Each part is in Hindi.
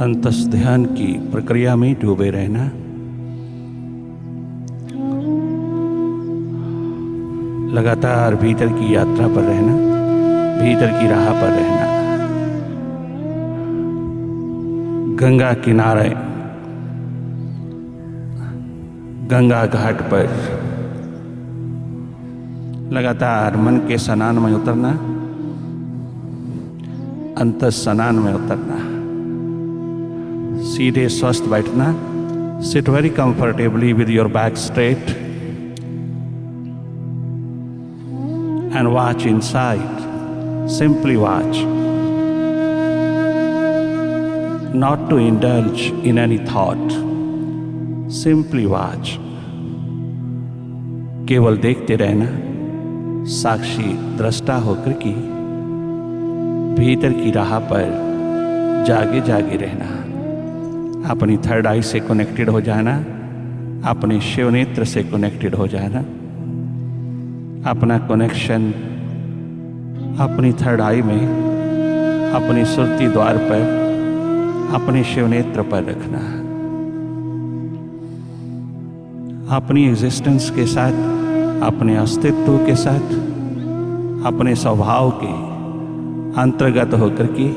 अंतस ध्यान की प्रक्रिया में डूबे रहना। लगातार भीतर की यात्रा पर रहना, भीतर की राह पर रहना। गंगा किनारे, गंगा घाट पर लगातार मन के स्नान में उतरना, अंतस स्नान में उतरना। सीधे स्वस्थ बैठना। Sit very comfortably with your back straight and watch inside. Simply watch. Not to indulge in any thought. Simply watch. केवल देखते रहना, साक्षी दृष्टा होकर की भीतर की राह पर जागे जागे रहना। अपनी थर्ड आई से कनेक्टेड हो जाना, अपने शिव नेत्र से कनेक्टेड हो जाना। अपना कनेक्शन अपनी थर्ड आई में, अपनी सुरती द्वार पर, अपने शिव नेत्र पर रखना। अपनी एग्जिस्टेंस के साथ, अपने अस्तित्व के साथ, अपने स्वभाव के अंतर्गत होकर के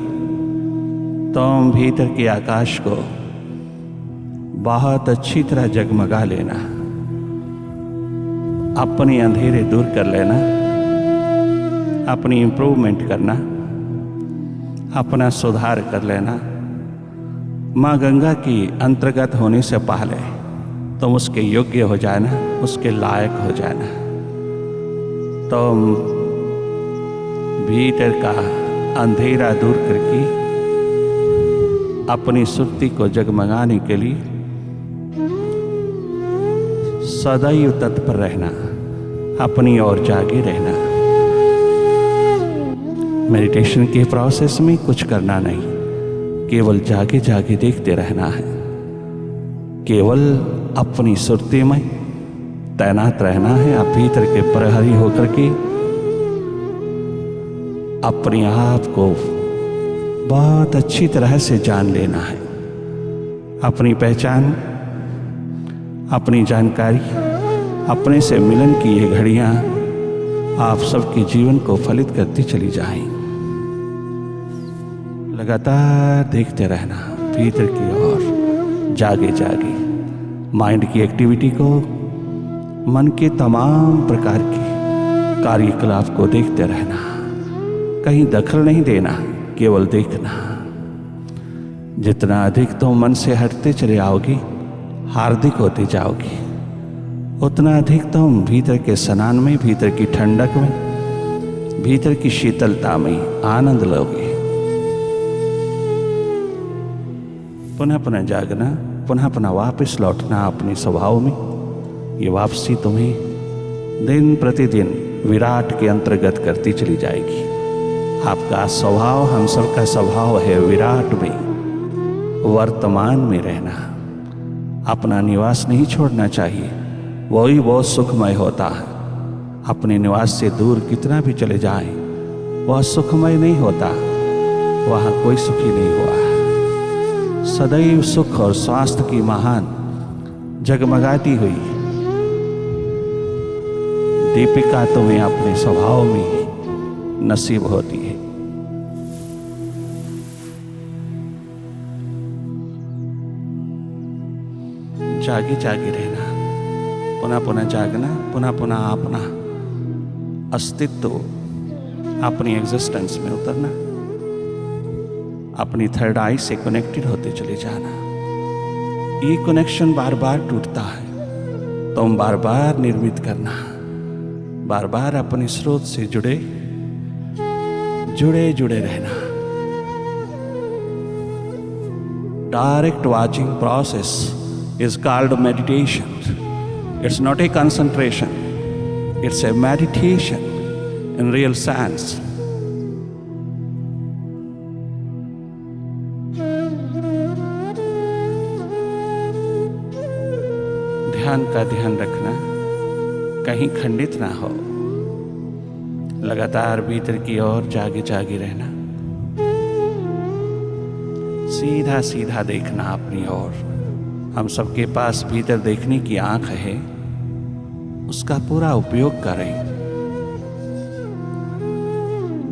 तुम भीतर के आकाश को बहुत अच्छी तरह जगमगा लेना। अपने अंधेरे दूर कर लेना, अपनी इम्प्रूवमेंट करना, अपना सुधार कर लेना। माँ गंगा की अंतर्गत होने से पहले तुम उसके योग्य हो जाना, उसके लायक हो जाना। तुम भीतर का अंधेरा दूर करके अपनी सुरती को जगमगाने के लिए सदैव तत्पर रहना, अपनी ओर जागे रहना। मेडिटेशन के प्रोसेस में कुछ करना नहीं, केवल जागे जागे देखते रहना है। केवल अपनी सुरती में तैनात रहना है। आप भीतर के प्रहरी होकर के अपने आप को बहुत अच्छी तरह से जान लेना है। अपनी पहचान, अपनी जानकारी, अपने से मिलन की ये घड़ियां आप सबके जीवन को फलित करती चली जाएं। लगातार देखते रहना भीतर की ओर, जागे जागे। माइंड की एक्टिविटी को, मन के तमाम प्रकार के कार्यकलाप को देखते रहना। कहीं दखल नहीं देना, केवल देखना। जितना अधिक तुम मन से हटते चले आओगे, हार्दिक होते जाओगे, उतना अधिक तुम भीतर के स्नान में, भीतर की ठंडक में, भीतर की शीतलता में आनंद लोगे। पुनः पुनः जागना, पुनः पुनः वापस लौटना अपने स्वभाव में। ये वापसी तुम्हें दिन प्रतिदिन विराट के अंतर्गत करती चली जाएगी। आपका स्वभाव, हम सबका स्वभाव है विराट में, वर्तमान में रहना। अपना निवास नहीं छोड़ना चाहिए, वही बहुत सुखमय होता है। अपने निवास से दूर कितना भी चले जाएं, वह सुखमय नहीं होता, वहाँ कोई सुखी नहीं हुआ। सदैव सुख और स्वास्थ्य की महान जगमगाती हुई दीपिका तुम्हें अपने स्वभाव में नसीब होती है। जागे जागे रहना, पुनः पुनः जागना, पुनः पुनः अपना अस्तित्व, अपनी एग्जिस्टेंस में उतरना। अपनी थर्ड आई से कनेक्टेड होते चले जाना। ये कनेक्शन बार बार टूटता है, तुम बार बार निर्मित करना। बार बार अपने स्रोत से जुड़े जुड़े जुड़े रहना। Direct watching process is called meditation. It's not a concentration, it's a meditation in real sense. ध्यान का ध्यान रखना, कहीं खंडित ना हो। लगातार भीतर की ओर जागे जागे रहना। सीधा सीधा देखना अपनी ओर। हम सबके पास भीतर देखने की आंख है, उसका पूरा उपयोग करें।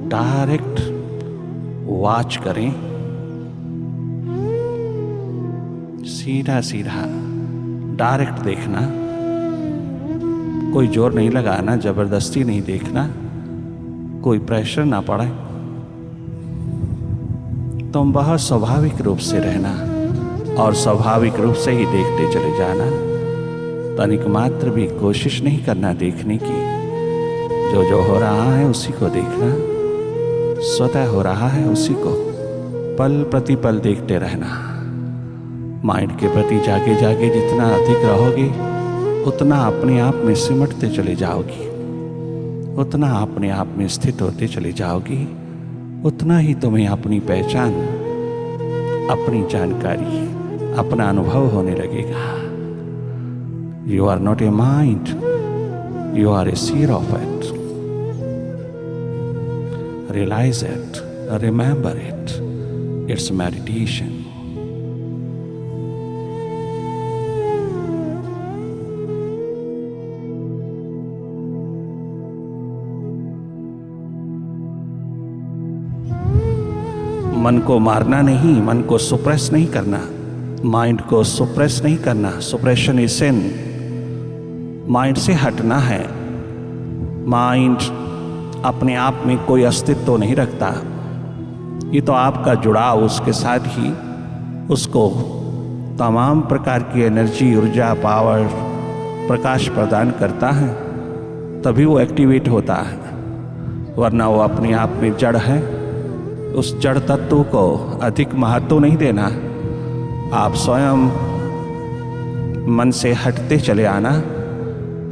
डायरेक्ट वॉच करें, सीधा सीधा डायरेक्ट देखना। कोई जोर नहीं लगाना, जबरदस्ती नहीं देखना, कोई प्रेशर ना पड़े। तुम बहुत स्वाभाविक रूप से रहना और स्वाभाविक रूप से ही देखते चले जाना। तनिक मात्र भी कोशिश नहीं करना देखने की। जो जो हो रहा है उसी को देखना, स्वतः हो रहा है उसी को पल प्रतिपल देखते रहना। माइंड के प्रति जागे जागे जितना अधिक रहोगे, उतना अपने आप में सिमटते चले जाओगी, उतना अपने आप में स्थित होते चले जाओगी, उतना ही तुम्हें अपनी पहचान, अपनी जानकारी, अपना अनुभव होने लगेगा। You are not a mind, you are a seer of it. Realise it, remember it, it's meditation. मन को मारना नहीं, मन को सुप्रेस नहीं करना, माइंड को सुप्रेस नहीं करना। सुप्रेशन इज सिन। माइंड से हटना है। माइंड अपने आप में कोई अस्तित्व नहीं रखता। ये तो आपका जुड़ाव उसके साथ ही उसको तमाम प्रकार की एनर्जी, ऊर्जा, पावर, प्रकाश प्रदान करता है, तभी वो एक्टिवेट होता है। वरना वो अपने आप में जड़ है। उस जड़ तत्व को अधिक महत्व नहीं देना। आप स्वयं मन से हटते चले आना।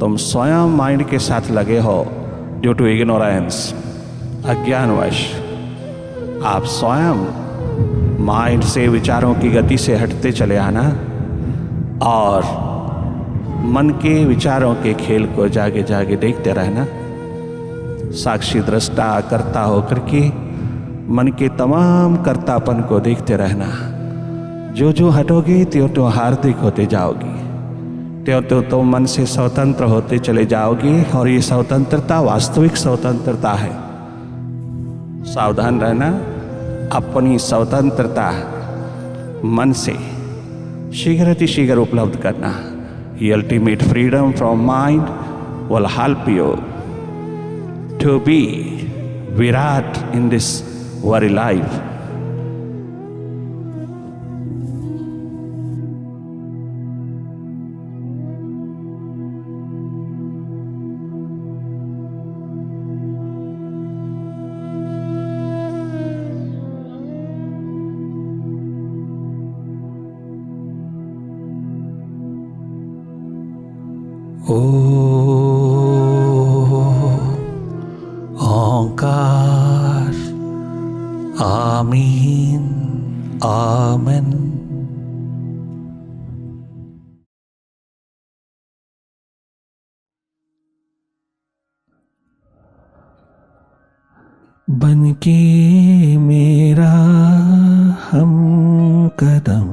तुम स्वयं माइंड के साथ लगे हो ड्यू टू इग्नोरेंस, अज्ञानवश। आप स्वयं माइंड से, विचारों की गति से हटते चले आना और मन के विचारों के खेल को जागे जागे देखते रहना। साक्षी दृष्टा कर्ता होकर के मन के तमाम कर्तापन को देखते रहना। जो जो हटोगे त्यों त्यों हार्दिक होते जाओगी, त्यों त्यों तुम मन से स्वतंत्र होते चले जाओगे। और ये स्वतंत्रता वास्तविक स्वतंत्रता है। सावधान रहना, अपनी स्वतंत्रता मन से शीघ्र उपलब्ध करना। ये ultimate freedom from mind will help you to be विराट in this very life. Omkar, आमीन, आमेन। बनके मेरा हम कदम,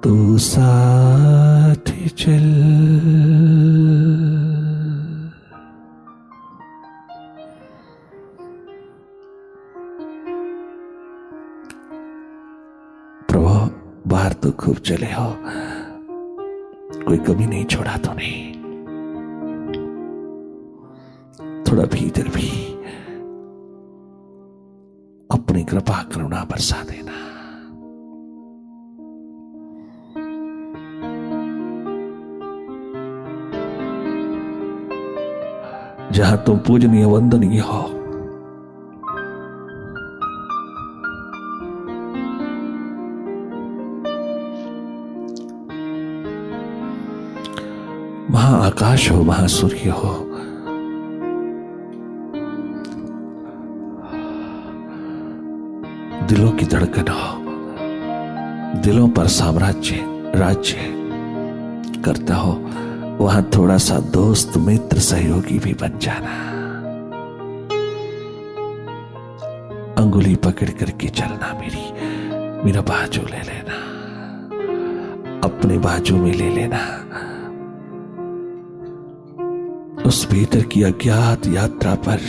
तू साथ चल। बाहर तो खूब चले हो, कोई कमी नहीं छोड़ा तो नहीं। थोड़ा भीतर भी अपनी कृपा करुणा बरसा देना। जहां तुम पूजनीय वंदनीय हो, वहां आकाश हो, वहां सूर्य हो, दिलों की धड़कन हो, दिलों पर साम्राज्य राज्य करता हो, वहां थोड़ा सा दोस्त, मित्र, सहयोगी भी बन जाना। अंगुली पकड़ करके चलना, मेरा बाजू ले लेना, अपने बाजू में ले लेना। उस भीतर की अज्ञात यात्रा पर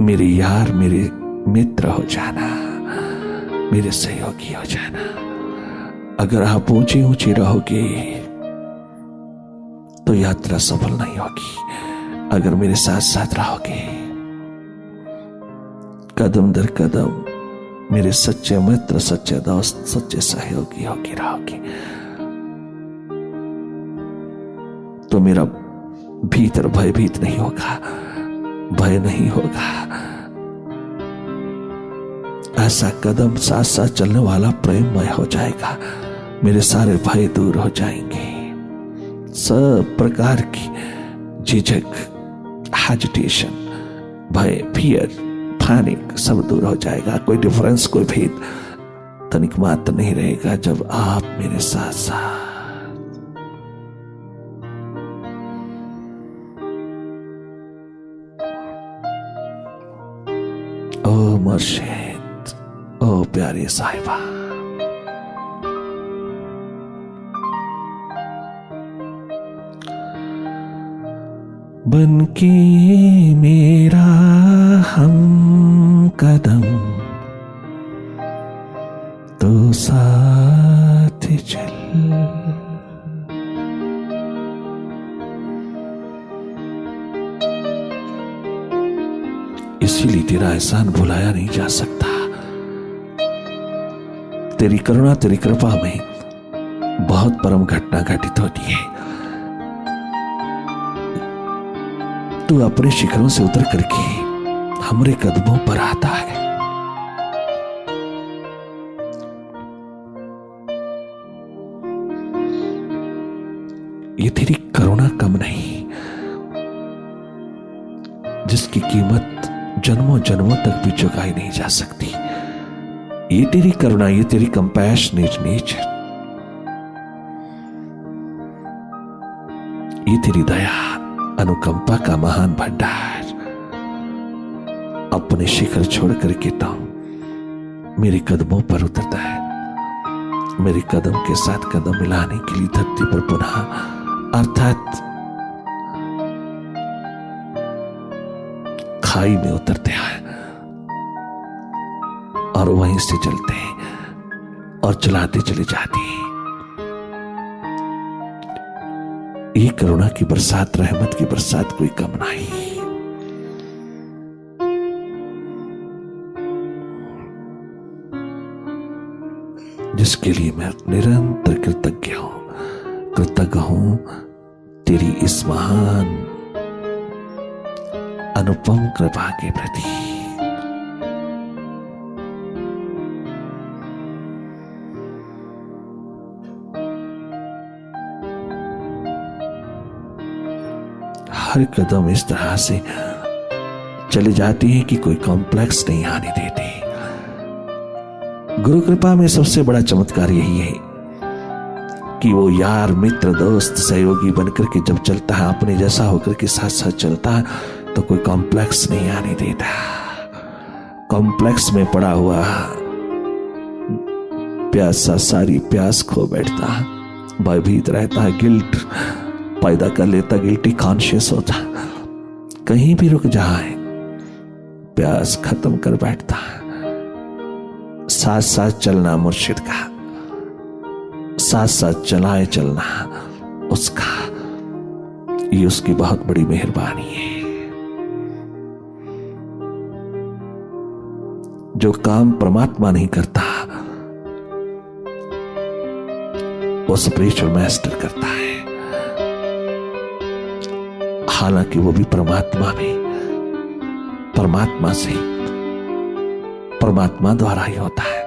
मेरे यार, मेरे मित्र हो जाना, मेरे सहयोगी हो जाना। अगर आप ऊंची ऊंची रहोगे तो यात्रा सफल नहीं होगी। अगर मेरे साथ साथ रहोगे, कदम दर कदम मेरे सच्चे मित्र, सच्चे दोस्त, सच्चे सहयोगी होगी रहोगे, तो मेरा भीतर भयभीत नहीं होगा, भय नहीं होगा। ऐसा कदम साथ साथ चलने वाला प्रेममय हो जाएगा। मेरे सारे भय दूर हो जाएंगे, सब प्रकार की झिझक, हेजिटेशन, भय, फियर, पैनिक सब दूर हो जाएगा। कोई डिफरेंस, कोई भेद तनिक मात्र नहीं रहेगा जब आप मेरे साथ साथ। ओ मुर्शिद, ओ प्यारी साहिबा, बनके मेरा हम कदम तो साथ चल। इसीलिए तेरा एहसान भुलाया नहीं जा सकता। तेरी करुणा, तेरी कृपा में बहुत परम घटना घटित होती है। तू अपने शिखरों से उतर करके हमारे कदमों पर आता है। ये तेरी करुणा कम नहीं, जिसकी कीमत जन्मों जन्मों तक भी चुकाई नहीं जा सकती। ये तेरी करुणा, ये तेरी कंपैशनेट नेचर, ये तेरी दया, अनुकंपा का महान भंडार अपने शिखर छोड़ करके तो मेरे कदमों पर उतरता है। मेरे कदम के साथ कदम मिलाने के लिए धरती पर पुनः, अर्थात खाई में उतरते हैं और वहीं से चलते हैं और चलाते चले जाते हैं। ये करुणा की बरसात, रहमत की बरसात कोई कम नहीं। जिसके लिए मैं निरंतर कृतज्ञ हूं तेरी इस महान अनुपम कृपा के प्रति। हर कदम इस तरह से चले जाते हैं कि कोई कॉम्प्लेक्स नहीं आने देते। गुरु कृपा में सबसे बड़ा चमत्कार यही है कि वो यार, मित्र, दोस्त, सहयोगी बनकर के जब चलता है, अपने जैसा होकर के साथ साथ चलता है, तो कोई कॉम्प्लेक्स नहीं आने देता। कॉम्प्लेक्स में पड़ा हुआ प्यासा सारी प्यास खो बैठता, भयभीत रहता है, गिल्ट पैदा कर लेता, गिल्टी कॉन्शियस होता, कहीं भी रुक जाए प्यास खत्म कर बैठता। साथ साथ चलना मुर्शिद का, साथ साथ चलाए चलना उसका, ये उसकी बहुत बड़ी मेहरबानी है। जो काम परमात्मा नहीं करता वो स्पिरिचुअल मास्टर करता है। हालांकि वो भी परमात्मा में, परमात्मा से, परमात्मा द्वारा ही होता है,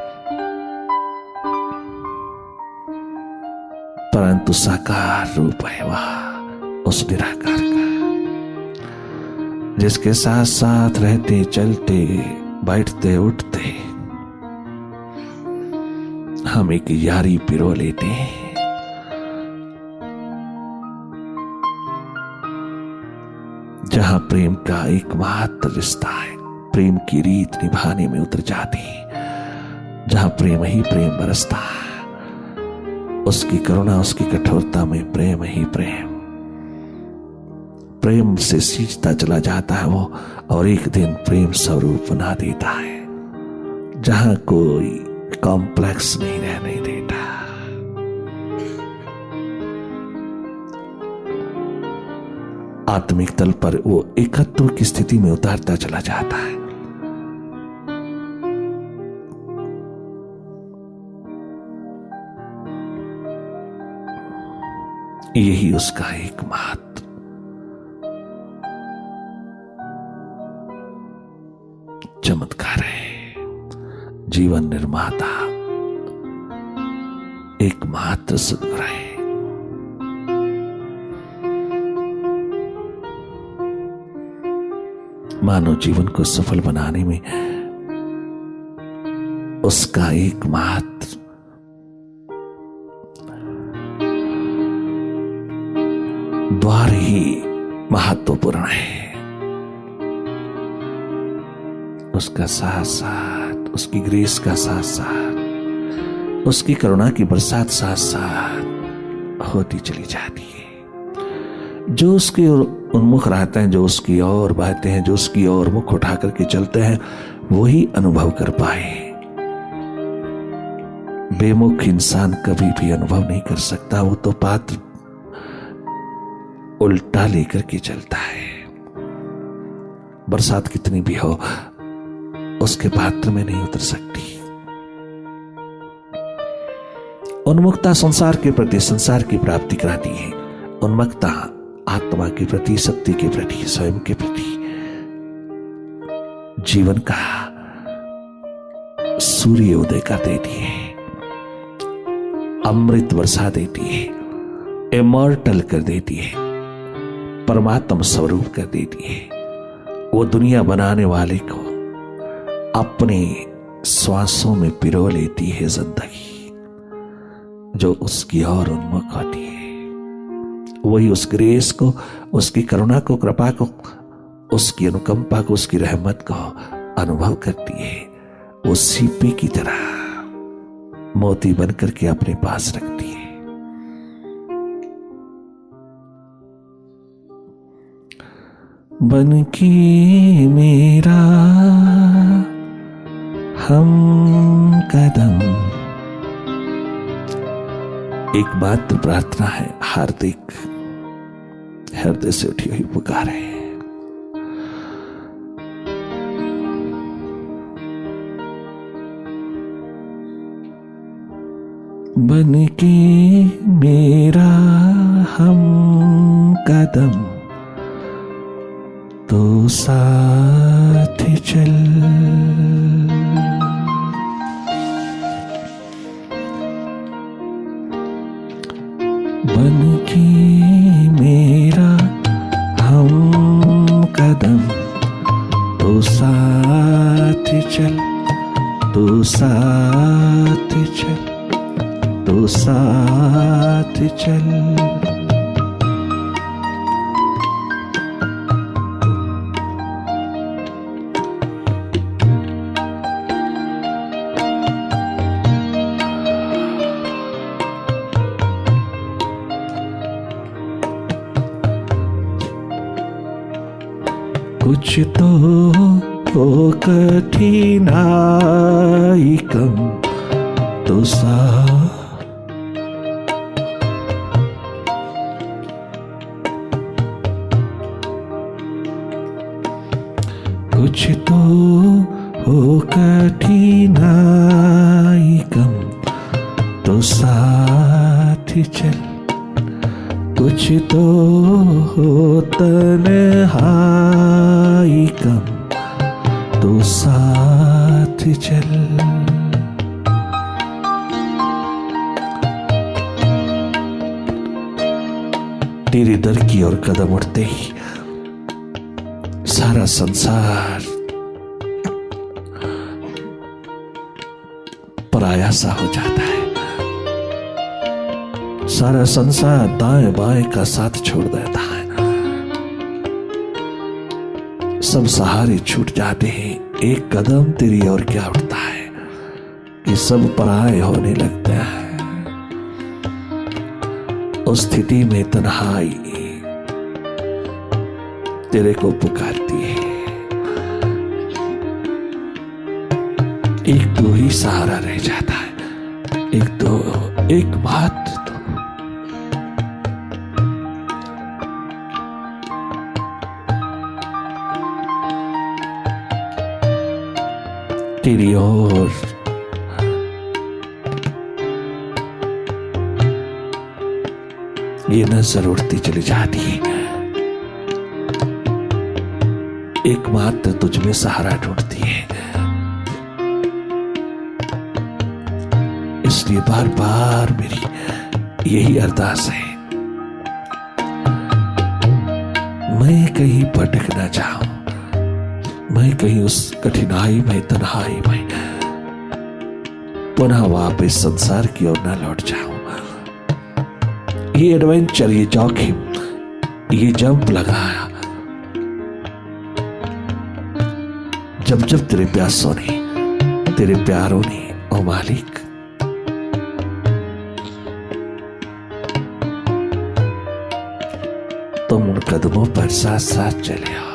परंतु साकार रूप है वह उस निराकार का, जिसके साथ साथ रहते, चलते, बैठते, उठते हम एक यारी पिरो लेते हैं। जहां प्रेम का एकमात्र रिश्ता है, प्रेम की रीत निभाने में उतर जाती, जहां प्रेम ही प्रेम बरसता है, उसकी करुणा उसकी कठोरता में प्रेम ही प्रेम, प्रेम से सींचता चला जाता है वो, और एक दिन प्रेम स्वरूप बना देता है, जहां कोई कॉम्प्लेक्स नहीं रहने देता। आत्मिक तल पर वो एकत्व की स्थिति में उतारता चला जाता है। यही उसका एकमात्र चमत्कार है। जीवन निर्माता एकमात्र सद्गुरु है। मानव जीवन को सफल बनाने में उसका एकमात्र द्वार ही महत्वपूर्ण है। उसका साथ साथ, उसकी ग्रेस का साथ साथ, उसकी करुणा की बरसात साथ साथ होती चली जाती है। जो उसकी ओर उन्मुख रहते हैं, जो उसकी ओर बहते हैं, जो उसकी ओर मुख उठा करके चलते हैं, वही अनुभव कर पाए। बेमुख इंसान कभी भी अनुभव नहीं कर सकता। वो तो पात्र उल्टा लेकर के चलता है। बरसात कितनी भी हो, उसके पात्र में नहीं उतर सकती। उन्मुखता संसार के प्रति, संसार की प्राप्ति कराती है। उन्मुखता आत्मा के प्रति, सत्य के प्रति, स्वयं के प्रति, जीवन का सूर्य उदय कर देती है, अमृत बरसा देती है, इमॉर्टल कर देती है, परमात्मा स्वरूप कर देती है। वो दुनिया बनाने वाले को अपने श्वासों में पिरो लेती है जिंदगी, जो उसकी ओर उन्मुख होती है। वही उस ग्रेस को, उसकी करुणा को, कृपा को, उसकी अनुकंपा को, उसकी रहमत को अनुभव करती है। वो सीपी की तरह मोती बनकर के अपने पास रखती है। बन की मेरा हम कदम, एक मात्र प्रार्थना है, हार्दिक हृदय से उठी हुई पुकार है। बन के मेरा हम कदम, तो साथ चल, बन के मेरा हम कदम, तो साथ चल, तो साथ चल, तो साथ चल। कुछ तो हो कठिनाई कम, तो सा कुछ तो हो कठिनाई कम, तो साथ चल, कुछ तो हो तन्हाई कम, तो साथ चल। तेरे दर की ओर कदम उठते ही सारा संसार पराया सा हो जाता है। सारा संसार दाएं बाएं का साथ छोड़ देता है। सब सहारे छूट जाते हैं। एक कदम तेरी ओर क्या उठता है कि सब पराये होने लगता है। उस स्थिति में तन्हाई तेरे को पुकारती है। एक तो ही सहारा रह जाता है, एक बात तेरी ओर ये नजर उड़ती चली जाती है। एकमात्र तुझ में सहारा ढूंढती है। इसलिए बार बार मेरी यही अरदास है, मैं कहीं भटक ना जाऊं, मैं कहीं उस कठिनाई में, तन्हाई में पुनः वापस संसार की ओर ना लौट जाऊं। ये एडवेंचर, ये जोखिम, ये जंप लगाया जब जब तेरे प्यासों ने, तेरे प्यारों ने, ओ मालिक, तुम उन कदमों पर साथ साथ चले हो,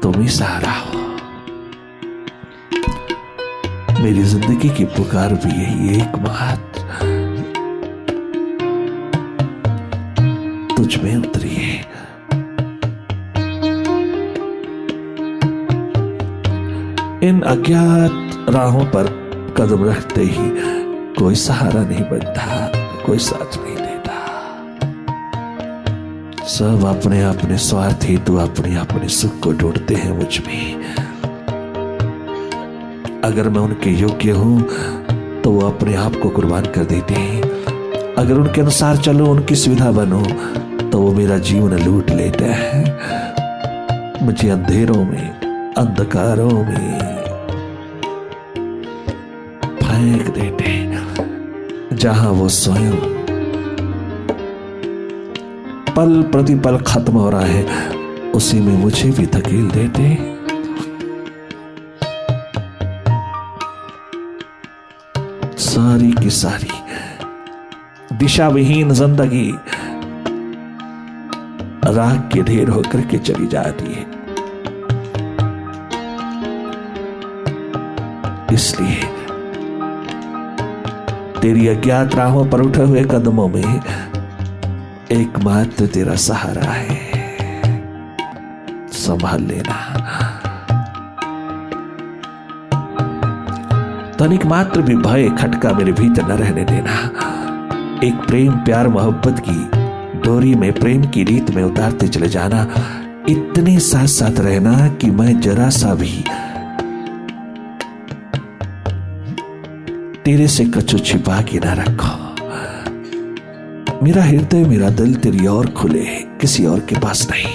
तुम ही सहारा हो। मेरी जिंदगी की पुकार भी यही एकमात्र तुझ में उतरी है। इन अज्ञात राहों पर कदम रखते ही कोई सहारा नहीं बनता, कोई साथ नहीं देता। सब अपने अपने स्वार्थ हेतु अपने अपने सुख को ढूंढते हैं मुझ में। अगर मैं उनके योग्य हूं तो वो अपने आप को कुर्बान कर देते हैं। अगर उनके अनुसार चलो, उनकी सुविधा बनो, तो वो मेरा जीवन लूट लेते हैं। मुझे अंधेरों में, अंधकारों में फेंक देते हैं, जहां वो स्वयं पल प्रतिपल खत्म हो रहा है, उसी में मुझे भी धकेल देते हैं। सारी की सारी दिशा विहीन जिंदगी राख के ढेर होकर के चली जाती है। इसलिए तेरी अज्ञात राहों पर उठे हुए कदमों में एकमात्र तेरा सहारा है। संभाल लेना। तनिक मात्र भी भय, खटका मेरे भीतर न रहने देना। एक प्रेम, प्यार, मोहब्बत की डोरी में, प्रेम की रीत में उतारते चले जाना। इतने साथ साथ रहना कि मैं जरा सा भी तेरे से कछु छिपा के ना रखो। मेरा हृदय, मेरा दिल तेरी ओर खुले, किसी और के पास नहीं।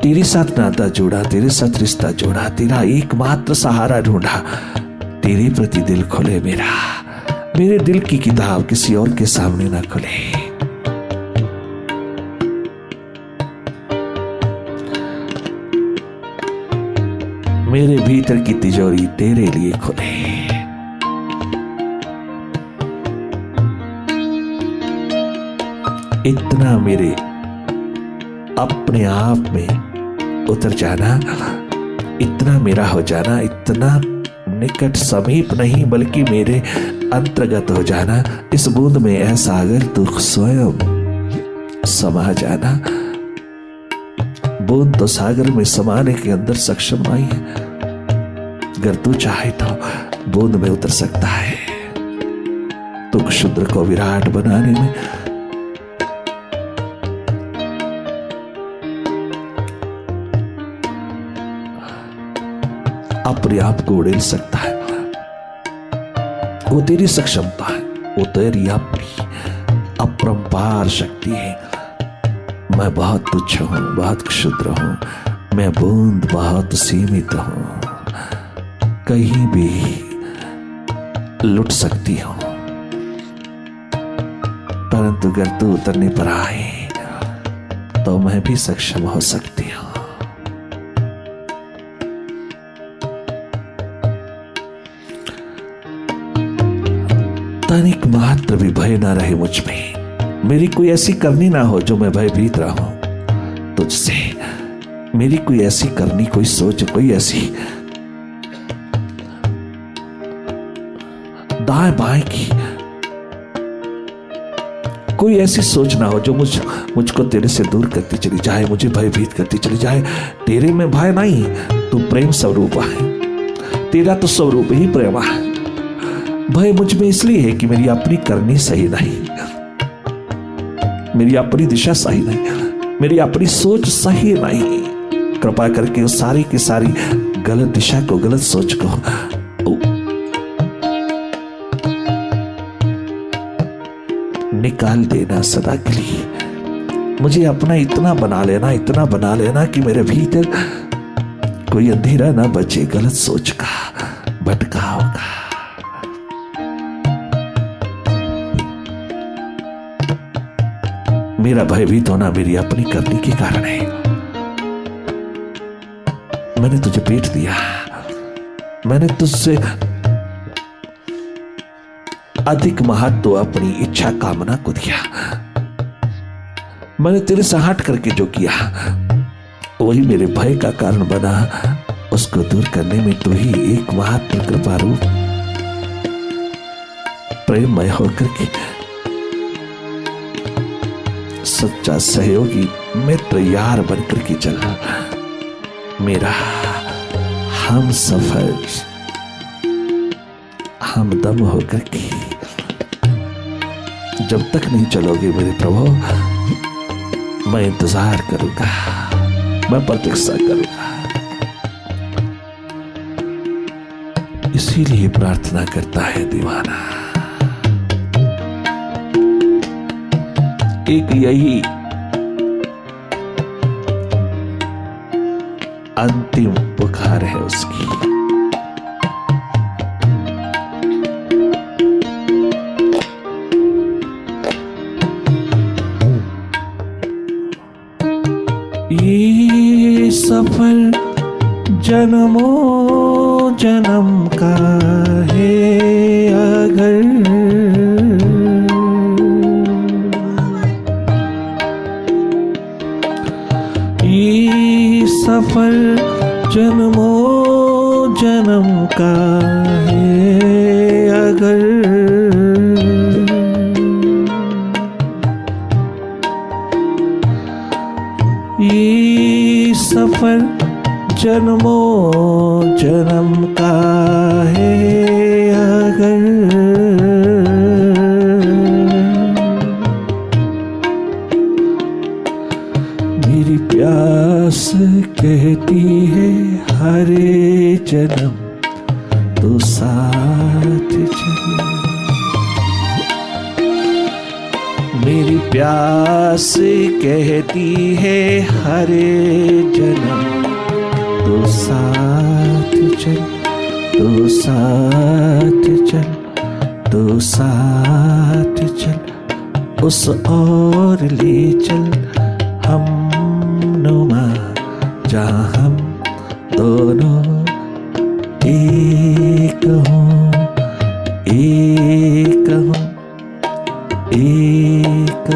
तेरे साथ नाता जोड़ा, तेरे साथ रिश्ता जोड़ा, तेरा एकमात्र सहारा ढूंढा। तेरे प्रति दिल खुले मेरा। मेरे दिल की किताब किसी और के सामने ना खुले। मेरे भीतर की तिजोरी तेरे लिए खुले। इतना मेरे अपने आप में उतर जाना, इतना मेरा हो जाना, इतना निकट, समीप नहीं बल्कि मेरे अंतर्गत हो जाना। इस बूंद में ऐसा अगर तू स्वयं समा जाना। बूंद तो सागर में समाने के अंदर सक्षम आई है। अगर तू चाहे तो बूंद में उतर सकता है। तो क्षुद्र को विराट बनाने में अपने आप को उड़ेल सकता है। वो तेरी सक्षमता है, वो तेरी अपनी अपरंपार शक्ति है। मैं बहुत तुच्छ हूं, बहुत क्षुद्र हूं। मैं बूंद बहुत सीमित हूं, कहीं भी लुट सकती हूं। परंतु अगर तू उतरने पर आए तो मैं भी सक्षम हो सकती हूं। तनिक मात्र भी भय ना रहे मुझ में। मेरी कोई ऐसी करनी ना हो जो मैं भयभीत रहूं तुझसे। मेरी कोई ऐसी करनी, कोई सोच, कोई ऐसी दाएं बाएं की कोई ऐसी सोच ना हो जो मुझको तेरे से दूर करती चली जाए, मुझे भयभीत करती चली जाए। तेरे में भय नहीं, तू प्रेम स्वरूप है। तेरा तो स्वरूप ही प्रेम है। भय मुझ में इसलिए है कि मेरी अपनी करनी सही नहीं, मेरी अपनी दिशा सही नहीं, मेरी अपनी सोच सही नहीं। कृपा करके उस सारी की सारी गलत दिशा को, गलत सोच को निकाल देना सदा के लिए। मुझे अपना इतना बना लेना, इतना बना लेना कि मेरे भीतर कोई अंधेरा ना बचे गलत सोच का, भटकाव का। मेरा भयभीत होना मेरी अपनी करनी के कारण है। मैंने तुझे पेट दिया, मैंने तुझसे अधिक महत्व अपनी इच्छा कामना को दिया। मैंने तेरे से हट करके जो किया वही मेरे भय का कारण बना। उसको दूर करने में तू ही एकमात्र कृपा रूप प्रेममय होकर के सच्चा सहयोगी मित्र यार बनकर के चला। मेरा हम सफर हमदम होकर के जब तक नहीं चलोगे मेरे प्रभु, मैं इंतजार करूंगा, मैं प्रतीक्षा करूंगा। इसीलिए प्रार्थना करता है दीवाना। एक यही अंतिम पुकार है उसकी। ये सफर जन्मों जन्म का है अगर, ये सफर जन्मों जन्म का है अगर, ये सफर जन्मों जन्म का है अगर, मेरी प्यास कहती है हरे जन्म तो साथ चल। मेरी प्यास कहती है हरे जन्म तो साथ चल, तो साथ चल, तो साथ चल। उस और ले चल हम नुमा जहाँ हम दोनों एक हों, एक हों, एक